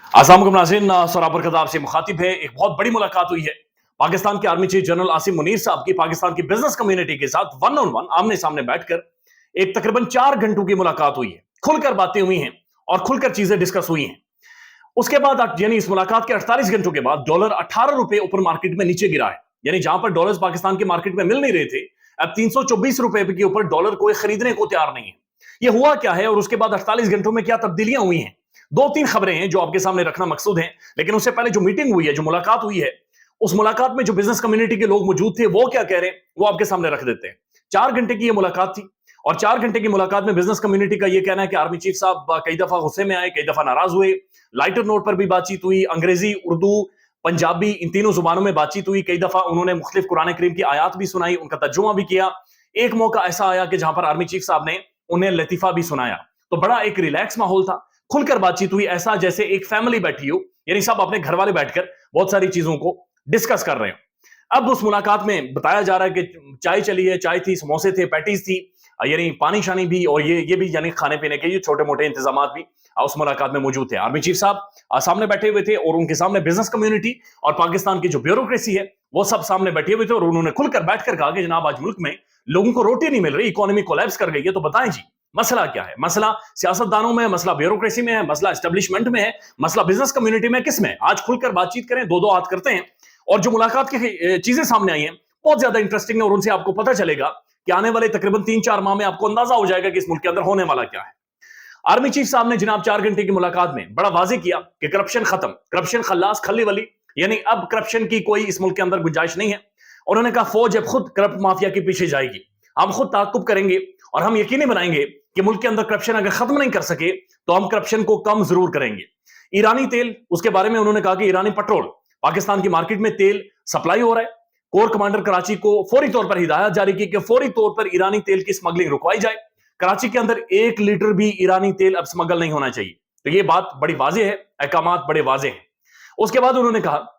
अस्सलाम वालेकुम नाज़रीन, सराबर खताब से मुखातिब है। एक बहुत बड़ी मुलाकात हुई है पाकिस्तान के army chief general Asim Munir साहब की पाकिस्तान की बिजनेस कम्युनिटी के साथ वन ऑन वन आमने सामने बैठकर एक तकरीबन 4 घंटों की मुलाकात हुई है। खुलकर बातें हुई हैं और खुलकर चीजें डिस्कस हुई हैं। उसके बाद यानी इस मुलाकात के 48 घंटों के बाद डॉलर 18 रुपए ऊपर मार्केट में नीचे गिरा है। यानी जहां पर डॉलर्स पाकिस्तान के मार्केट में मिल नहीं रहे थे, अब 324 रुपए के ऊपर डॉलर कोई खरीदने को तैयार नहीं है। ये हुआ क्या है और उसके बाद 48 घंटों में क्या तब्दीलियां हुई हैं? दो तीन खबरें हैं जो आपके सामने रखना मकसूद है। लेकिन उससे पहले जो मीटिंग हुई है, जो मुलाकात हुई है, उस मुलाकात में जो बिजनेस कम्युनिटी के लोग मौजूद थे वो क्या कह रहे हैं वो आपके सामने रख देते हैं। 4 घंटे की ये मुलाकात थी और 4 घंटे की मुलाकात में बिजनेस कम्युनिटी का ये कहना है कि आर्मी चीफ साहब कई दफा गुस्से में आए, कई दफा नाराज हुए। लाइटर नोट पर भी बातचीत हुई, अंग्रेजी, उर्दू, पंजाबी, इन तीनों जुबानों में बातचीत हुई। कई दफा उन्होंने मुख्तलिफ कुरान करीम की आयात भी सुनाई, उनका तर्जुमा भी किया। एक मौका ऐसा आया कि जहां पर आर्मी चीफ साहब ने उन्हें लतीफा भी सुनाया। तो बड़ा एक रिलैक्स माहौल था, खुलकर बातचीत हुई, ऐसा जैसे एक फैमिली बैठी हो, यानी सब अपने घर वाले बैठकर बहुत सारी चीजों को डिस्कस कर रहे हो। अब उस मुलाकात में बताया जा रहा है कि चाय चली है, चाय थी, समोसे थे, पैटीज थी, यानी पानी शानी भी, और ये भी यानी खाने पीने के ये छोटे मोटे इंतजाम भी उस मुलाकात में मौजूद थे। आर्मी चीफ साहब सामने बैठे हुए थे और उनके सामने बिजनेस कम्युनिटी और पाकिस्तान की जो ब्यूरोक्रेसी है वो सब सामने बैठे हुए थे और उन्होंने खुलकर बैठकर कहा कि जनाब, आज मुल्क में लोगों को रोटी नहीं मिल रही, इकोनॉमी कोलैप्स कर गई है, तो बताएं जी मसला क्या है? मसला सियासतदानों में है, मसला ब्यूरोक्रेसी में है, मसला एस्टेब्लिशमेंट में है, मसला बिजनेस कम्युनिटी में, किस में? आज खुलकर बातचीत करें, दो दो हाथ करते हैं। और जो मुलाकात की चीजें सामने आई हैं बहुत ज्यादा इंटरेस्टिंग है और उनसे आपको पता चलेगा कि आने वाले तकरीबन 3-4 माह में आपको अंदाजा हो जाएगा कि इस मुल्क के अंदर होने वाला क्या है। आर्मी चीफ साहब ने जनाब 4 घंटे की मुलाकात में बड़ा वाजे किया कि करप्शन खत्म, करप्शन खल्लास खल्ली वली, यानी अब करप्शन की कोई इस मुल्क के अंदर गुंजाइश नहीं है। उन्होंने कहा फौज अब खुद करप्ट माफिया के पीछे जाएगी, हम खुद ताकुब करेंगे और हम यकीनी बनाएंगे कि मुल्क के अंदर करप्शन अगर खत्म नहीं कर सके तो हम करप्शन को कम जरूर करेंगे। ईरानी तेल, उसके बारे में उन्होंने कहा कि ईरानी पेट्रोल, पाकिस्तान की मार्केट में तेल सप्लाई हो रहा है। कोर कमांडर कराची को फौरी तौर पर हिदायत जारी की कि फौरी तौर पर ईरानी तेल की स्मगलिंग रुकवाई जाए। कराची के अंदर 1 लीटर भी ईरानी तेल अब स्मगल नहीं होना चाहिए। तो ये बात बड़ी वाजे है, अहकामात बड़े वाजे हैं। उसके बाद उन्होंने कहा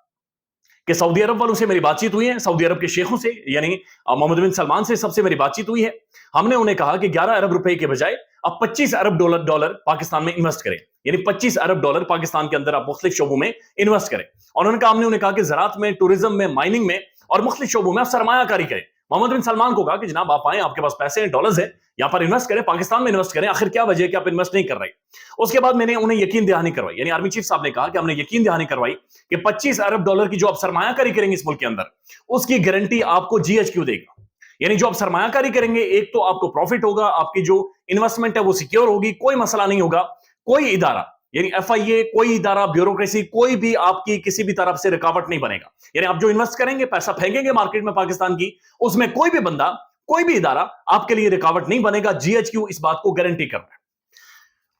कि सऊदी अरब वालों से मेरी बातचीत हुई है, सऊदी अरब के शेखों से, यानी मोहम्मद बिन सलमान से सबसे मेरी बातचीत हुई है। हमने उन्हें कहा कि 11 अरब रुपए के बजाय अब 25 अरब डॉलर पाकिस्तान में इन्वेस्ट करें, यानी 25 अरब डॉलर पाकिस्तान के अंदर आप मुख्तलिफ शोबों में इन्वेस्ट करें। और हमने उन्हें कहा कि ज़राअत में, टूरिज्म में, माइनिंग में और मुख्तलिफ शोबों में आप सरमायाकारी करें। मोहम्मद बिन सलमान को कहा कि जनाब आप आए, आपके पास पैसे हैं, डॉलर्स हैं, यहाँ पर इन्वेस्ट करें, पाकिस्तान में इन्वेस्ट करें, आखिर क्या वजह है कि आप इन्वेस्ट नहीं कर रहे? उसके बाद मैंने उन्हें यकीन दहानी करवाई, यानी आर्मी चीफ साहब ने कहा कि हमने यकीन दहानी करवाई कि 25 अरब डॉलर की जो आप सरमायाकारी करेंगे इस मुल्क के अंदर, उसकी गारंटी आपको जीएचक्यू देगा। यानी जो आप सरमायाकारी करेंगे, एक तो आपको प्रॉफिट होगा, आपकी जो इन्वेस्टमेंट है वो सिक्योर होगी, कोई मसला नहीं होगा। कोई इदारा, यानी एफआईए, कोई इदारा, ब्यूरोक्रेसी, कोई भी आपकी किसी भी तरफ से रुकावट नहीं बनेगा। यानी आप जो इन्वेस्ट करेंगे, पैसा फेंकेंगे मार्केट में पाकिस्तान की, उसमें कोई भी बंदा, कोई भी इदारा आपके लिए रुकावट नहीं बनेगा। जीएचक्यू इस बात को गारंटी कर रहा है।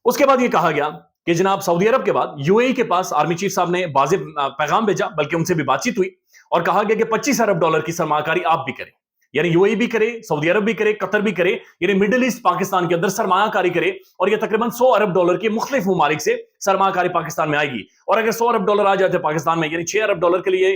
उसके बाद यह कहा गया कि जनाब सऊदी अरब के बाद यूएई के पास आर्मी चीफ साहब ने वाज़ेह पैगाम भेजा, बल्कि उनसे भी बातचीत हुई और कहा गया कि 25 अरब डॉलर की सरमाकारी आप भी करें, यानी यूएई भी करे, सऊदी अरब भी करे, कतर भी करे, यानी मिडिल ईस्ट पाकिस्तान के अंदर सरमायाकारी करे और ये तकरीबन 100 अरब डॉलर के मुख्तलिफ ममालिक से सरमायाकारी पाकिस्तान में आएगी। और अगर 100 अरब डॉलर आ जाते पाकिस्तान में, यानी 6 अरब डॉलर के लिए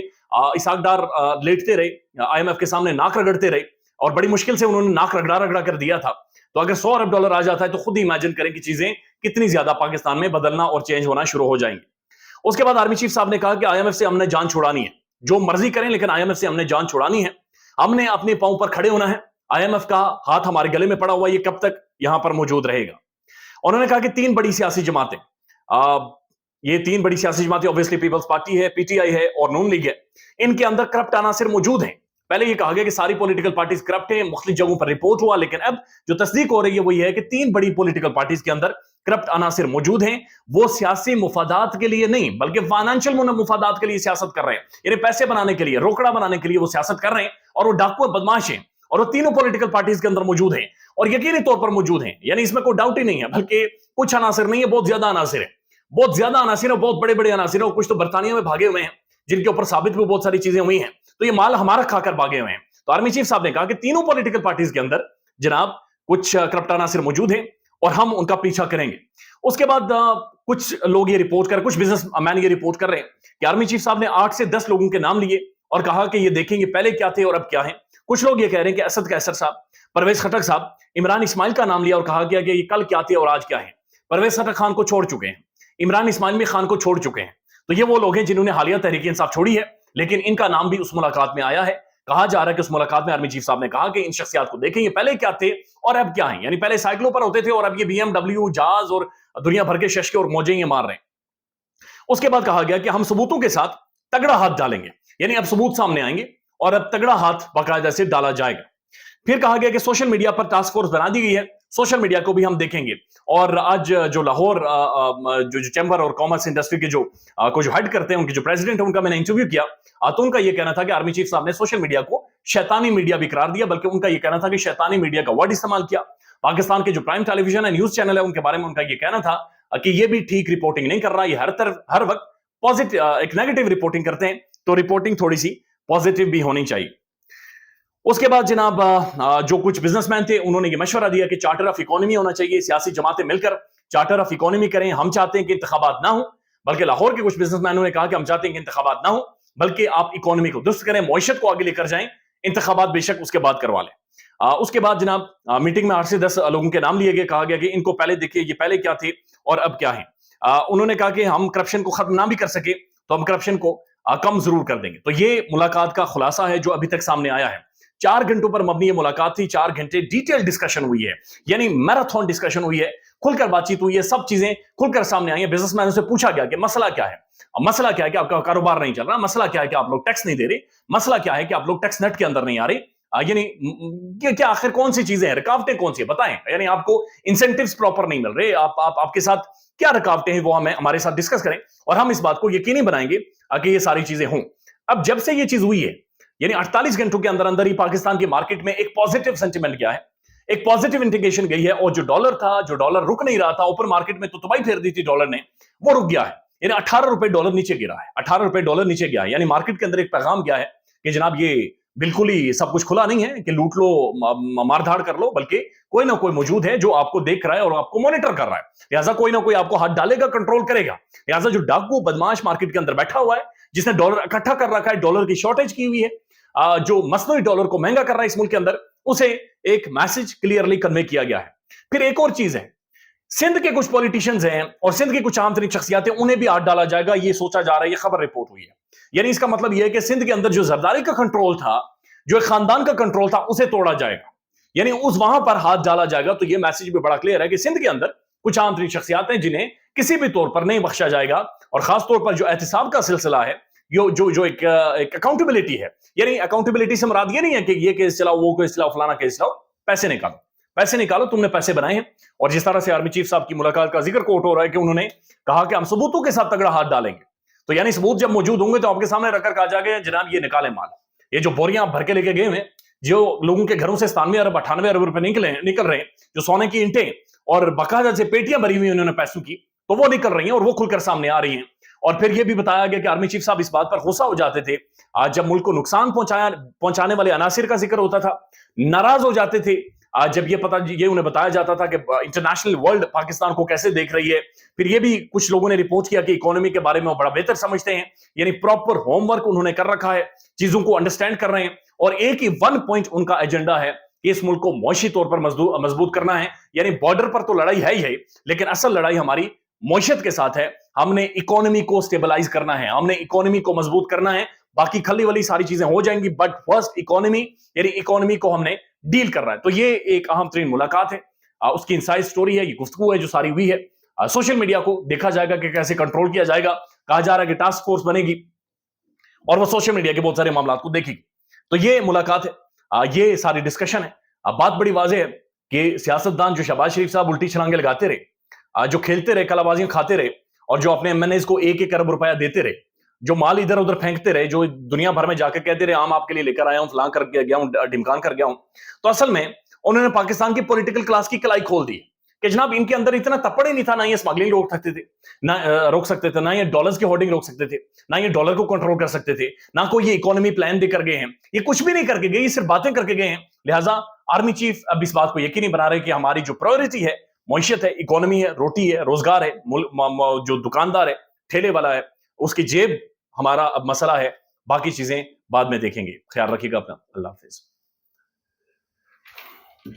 इसहाक डार लेटते रहे, आईएमएफ के सामने नाक रगड़ते रहे और बड़ी मुश्किल से उन्होंने नाक रगड़ा रगड़ा कर दिया था। तो अगर 100 अरब डॉलर आ जाता है तो खुद ही इमेजिन करें कि चीजें कितनी ज्यादा पाकिस्तान में बदलना और चेंज होना शुरू हो जाएंगे। उसके बाद आर्मी चीफ साहब ने कहा कि आईएमएफ से हमने जान छुड़ानी है, जो मर्जी करें लेकिन आईएमएफ से हमने जान छुड़ानी है, हमने अपने पांव पर खड़े होना है। आईएमएफ का हाथ हमारे गले में पड़ा हुआ, ये कब तक यहां पर मौजूद रहेगा? उन्होंने कहा कि 3 बड़ी सियासी जमातें, ये 3 बड़ी सियासी जमातें ऑब्वियसली पीपल्स पार्टी है, पीटीआई है और नून लीग है, इनके अंदर करप्ट अनासिर मौजूद हैं। पहले ये कहा गया कि सारी पॉलिटिकल पार्टीज करप्ट हैं, मुख्तलिफ जगहों पर रिपोर्ट हुआ, लेकिन अब जो तस्दीक हो रही है वो ये है कि 3 बड़ी पॉलिटिकल पार्टीज के अंदर करप्ट अनासिर मौजूद हैं। वो सियासी मुफादात के लिए नहीं बल्कि फाइनेंशियल मुफादात के लिए सियासत कर रहे हैं, यानी पैसे बनाने के लिए, रोकड़ा बनाने के लिए वो सियासत कर रहे हैं और वो डाकू बदमाश हैं और वो तीनों पॉलिटिकल पार्टीज के अंदर मौजूद हैं और यकीनी तौर पर मौजूद हैं। यानी इसमें कोई डाउट ही नहीं है, बल्कि कुछ अनासिर नहीं है, बहुत ज्यादा अनासिर है, बहुत ज्यादा अनासिर है, बहुत बड़े बड़े अनासिर है और कुछ तो बरतानिया में भागे हुए हैं जिनके ऊपर साबित भी बहुत सारी चीजें हुई हैं। तो ये माल हमारा खाकर भागे हुए हैं। तो आर्मी चीफ साहब ने कहा कि तीनों पॉलिटिकल पार्टीज के अंदर जनाब कुछ करप्ट अनासिर मौजूद हैं और हम उनका पीछा करेंगे। उसके बाद कुछ लोग ये रिपोर्ट कर, कुछ बिजनेसमैन ये रिपोर्ट कर रहे हैं कि आर्मी चीफ साहब ने 8 से 10 लोगों के नाम लिए और कहा कि ये देखेंगे पहले क्या थे और अब क्या है। कुछ लोग ये कह रहे हैं कि असद कैसर साहब, परवेज खटक साहब, इमरान इस्माइल का नाम लिया और कहा गया कि ये कल क्या थे और आज क्या है। परवेज खटक खान को छोड़ चुके हैं, عمران اسماعیل خان کو چھوڑ چکے ہیں. تو یہ وہ لوگ ہیں جنہوں نے حالیہ تحریک انصاف چھوڑی ہے, لیکن ان کا نام بھی اس ملاقات میں آیا ہے. کہا جا رہا ہے کہ اس ملاقات میں آرمی چیف صاحب نے کہا کہ ان شخصیات کو دیکھیں یہ پہلے کیا تھے اور اب کیا ہیں, یعنی پہلے سائیکلوں پر ہوتے تھے اور اب یہ بی ایم ڈبلیو, جاز اور دنیا بھر کے ششکے اور موجیں یہ مار رہے ہیں. اس کے بعد کہا گیا کہ ہم ثبوتوں کے ساتھ تگڑا ہاتھ ڈالیں گے, یعنی اب ثبوت سامنے آئیں گے اور اب تگڑا ہاتھ باقاعدہ سے ڈالا جائے گا. پھر کہا گیا کہ سوشل میڈیا پر ٹاسک فورس بنا دی گئی ہے, سوشل میڈیا کو بھی ہم دیکھیں گے. اور آج جو لاہور جو چیمبر اور کامرس انڈسٹری کے جو ہیڈ کرتے ہیں, ان کے جو پریزیڈنٹ ہیں, ان کا میں نے انٹرویو کیا تو ان کا یہ کہنا تھا کہ آرمی چیف صاحب نے سوشل میڈیا کو شیطانی میڈیا بھی قرار دیا, بلکہ ان کا یہ کہنا تھا کہ شیطانی میڈیا کا ورڈ استعمال کیا. پاکستان کے جو پرائم ٹیلی ویژن ہے, نیوز چینل ہے, ان کے بارے میں ان کا یہ کہنا تھا کہ یہ بھی ٹھیک رپورٹنگ نہیں کر رہا, یہ ہر وقت پازیٹیو ایک نیگیٹو رپورٹنگ کرتے ہیں, تو رپورٹنگ تھوڑی سی پازیٹیو بھی ہونی چاہیے. اس کے بعد جناب جو کچھ بزنس مین تھے انہوں نے یہ مشورہ دیا کہ چارٹر آف اکانومی ہونا چاہیے, سیاسی جماعتیں مل کر چارٹر آف اکانومی کریں. ہم چاہتے ہیں کہ انتخابات نہ ہوں, بلکہ لاہور کے کچھ بزنس مینوں نے کہا کہ ہم چاہتے ہیں کہ انتخابات نہ ہوں, بلکہ آپ اکانومی کو درست کریں, معیشت کو آگے لے کر جائیں, انتخابات بے شک اس کے بعد کروا لیں. اس کے بعد جناب میٹنگ میں 8 سے 10 لوگوں کے نام لیے گئے, کہا گیا کہ ان کو پہلے دیکھیے یہ پہلے کیا تھے اور اب کیا ہیں. انہوں نے کہا کہ ہم کرپشن کو ختم نہ بھی کر سکے تو ہم کرپشن کو کم ضرور کر دیں گے. تو یہ ملاقات کا خلاصہ ہے جو ابھی تک سامنے آیا ہے. 4 گھنٹوں پر مبنی یہ ملاقات تھی, 4 گھنٹے ڈیٹیل ڈسکشن ہوئی ہے, یعنی میراتھن ڈسکشن ہوئی ہے, کھل کر بات چیت ہوئی ہے, سب چیزیں کھل کر سامنے آئی ہیں. بزنس مینوں سے پوچھا گیا کہ مسئلہ کیا ہے, مسئلہ کیا ہے کہ آپ کا کاروبار نہیں چل رہا, مسئلہ کیا ہے کہ آپ لوگ ٹیکس نہیں دے رہے, مسئلہ کیا ہے کہ آپ لوگ ٹیکس نیٹ کے اندر نہیں آ رہے, یعنی کیا آخر کون سی چیزیں ہیں, رکاوٹیں کون سی ہیں بتائیں, یعنی آپ کو انسینٹیوز پراپر نہیں مل رہے, آپ کے ساتھ کیا رکاوٹیں ہیں وہ ہمارے ساتھ ڈسکس کریں اور ہم اس بات کو یقینی بنائیں گے کہ یہ ساری چیزیں ہوں. اب جب سے یہ چیز ہوئی ہے, یعنی 48 گھنٹوں کے اندر اندر ہی پاکستان کی مارکیٹ میں ایک پازیٹیو سینٹیمنٹ گیا ہے, ایک پازیٹیو انڈیکیشن گئی ہے, اور جو ڈالر تھا, جو ڈالر رک نہیں رہا تھا, اوپر مارکیٹ میں تو تباہی پھیر دی تھی ڈالر نے, وہ رک گیا ہے. یعنی 18 روپے ڈالر نیچے گرا ہے, 18 روپے ڈالر نیچے گیا ہے. یعنی مارکیٹ کے اندر ایک پیغام گیا ہے کہ جناب یہ بالکل ہی سب کچھ کھلا نہیں ہے کہ لوٹ لو, مار دھاڑ کر لو, بلکہ کوئی نہ کوئی موجود ہے جو آپ کو دیکھ رہا ہے اور آپ کو مانیٹر کر رہا ہے. لہٰذا کوئی نہ کوئی آپ کو ہاتھ ڈالے گا, کنٹرول کرے گا. لہٰذا جو ڈاکو بدماش مارکیٹ کے اندر بیٹھا ہوا ہے, جس نے ڈالر اکٹھا کر رکھا ہے, ڈالر کی شارٹیج کی ہوئی ہے, جو مصنوعی ڈالر کو مہنگا کر رہا ہے اس ملک کے اندر, اسے ایک میسج کلیئرلی کنوے کیا گیا ہے. پھر ایک اور چیز ہے, سندھ کے کچھ پولیٹیشنز ہیں اور سندھ کی کچھ عام ترین شخصیات ہیں, انہیں بھی ہاتھ ڈالا جائے گا, یہ سوچا جا رہا ہے, یہ خبر رپورٹ ہوئی ہے. یعنی اس کا مطلب یہ ہے کہ سندھ کے اندر جو زرداری کا کنٹرول تھا, جو ایک خاندان کا کنٹرول تھا, اسے توڑا جائے گا, یعنی اس وہاں پر ہاتھ ڈالا جائے گا. تو یہ میسج بھی بڑا کلیئر ہے کہ سندھ کے اندر کچھ عام ترین شخصیات ہیں جنہیں کسی بھی طور پر نہیں بخشا جائے گا, اور خاص طور پر جو احتساب کا سلسلہ ہے, جو ایک اکاؤنٹیبلٹی ہے, یعنی اکاؤنٹیبلٹی سے مراد یہ نہیں ہے کہ یہ کیس چلاؤ, وہ کیس چلاؤ, فلانا کیس چلاؤ, پیسے نکالو, تم نے پیسے بنائے ہیں. اور جس طرح سے آرمی چیف صاحب کی ملاقات کا ذکر کوٹ ہو رہا ہے کہ انہوں نے کہا کہ ہم ثبوتوں کے ساتھ تگڑا ہاتھ ڈالیں گے, تو یعنی ثبوت جب موجود ہوں گے تو آپ کے سامنے رکھ کر کہا جائے گا جناب یہ نکالے مال, یہ جو بوریاں بھر کے لے کے گئے ہیں, جو لوگوں کے گھروں سے 97 ارب 98 ارب روپے نکل رہے ہیں, جو سونے کی اینٹیں اور باقاعدہ سے پیٹیاں بھری ہوئی انہوں نے پیسوں کی, تو وہ نکل رہی ہیں اور وہ کھل کر سامنے آ رہی ہیں. اور پھر یہ بھی بتایا گیا کہ آرمی چیف صاحب اس بات پر غصہ ہو جاتے تھے جب ملک کو نقصان پہنچانے والے عناصر کا ذکر ہوتا تھا, ناراض ہو جاتے تھے جب یہ انہیں بتایا جاتا تھا کہ انٹرنیشنل ورلڈ پاکستان کو کیسے دیکھ رہی ہے. پھر یہ بھی کچھ لوگوں نے رپورٹ کیا کہ اکانومی کے بارے میں وہ بڑا بہتر سمجھتے ہیں, یعنی پراپر ہوم ورک انہوں نے کر رکھا ہے, چیزوں کو انڈرسٹینڈ کر رہے ہیں, اور ایک ہی 1 پوائنٹ ان کا ایجنڈا ہے کہ اس ملک کو معاشی طور پر مضبوط کرنا ہے. یعنی بارڈر پر تو لڑائی ہے ہی ہے, لیکن اصل لڑائی ہماری معیشت کے ساتھ ہے. ہم نے اکانومی کو سٹیبلائز کرنا ہے, ہم نے اکانومی کو مضبوط کرنا ہے, باقی کھلی والی ساری چیزیں ہو جائیں گی, بٹ فرسٹ اکانومی, یعنی اکانومی کو ہم نے ڈیل کر رہا ہے. تو یہ ایک اہم ترین ملاقات ہے, اس کی انسائڈ سٹوری ہے, یہ گفتگو ہے جو ساری ہوئی ہے. سوشل میڈیا کو دیکھا جائے گا کہ کیسے کنٹرول کیا جائے گا. کہا جا رہا ہے کہ ٹاسک فورس بنے گی اور وہ سوشل میڈیا کے بہت سارے معاملات کو دیکھے گی. تو یہ ملاقات ہے, یہ ساری ڈسکشن ہے. اب بات بڑی واضح ہے کہ سیاستدان جو شہباز شریف صاحب الٹی چھلانگے لگاتے رہے, جو کھیلتے رہے, کلا بازیاں کھاتے رہے, اور جو اپنے MNAs کو 1-1 ارب روپیہ دیتے رہے, جو مال ادھر ادھر پھینکتے رہے, جو دنیا بھر میں جا کے کہتے رہے عام آپ کے لیے لے کر آیا ہوں, فلاں کر کے گیا ہوں, ڈھمکان کر گیا ہوں, تو اصل میں انہوں نے پاکستان کی پولیٹیکل کلاس کی کلائی کھول دی کہ جناب ان کے اندر اتنا تپڑ ہی نہیں تھا, نہ یہ اسمگلنگ روک سکتے تھے, نہ یہ ڈالرز کی ہورڈنگ روک سکتے تھے, نہ یہ ڈالر کو کنٹرول کر سکتے تھے, نہ کوئی یہ اکانومی پلان دے کر گئے ہیں, یہ کچھ بھی نہیں کر کے گئے, یہ صرف باتیں کر کے گئے ہیں. لہٰذا آرمی چیف اب اس بات کو یقینی بنا رہے کہ ہماری جو پرائیورٹی ہے معیشت ہے, اکانومی ہے, روٹی ہے, روزگار ہے, جو دکاندار ہے, ٹھیلے والا ہے, اس کی جیب ہمارا اب مسئلہ ہے, باقی چیزیں بعد میں دیکھیں گے. خیال رکھیے گا اپنا. اللہ حافظ.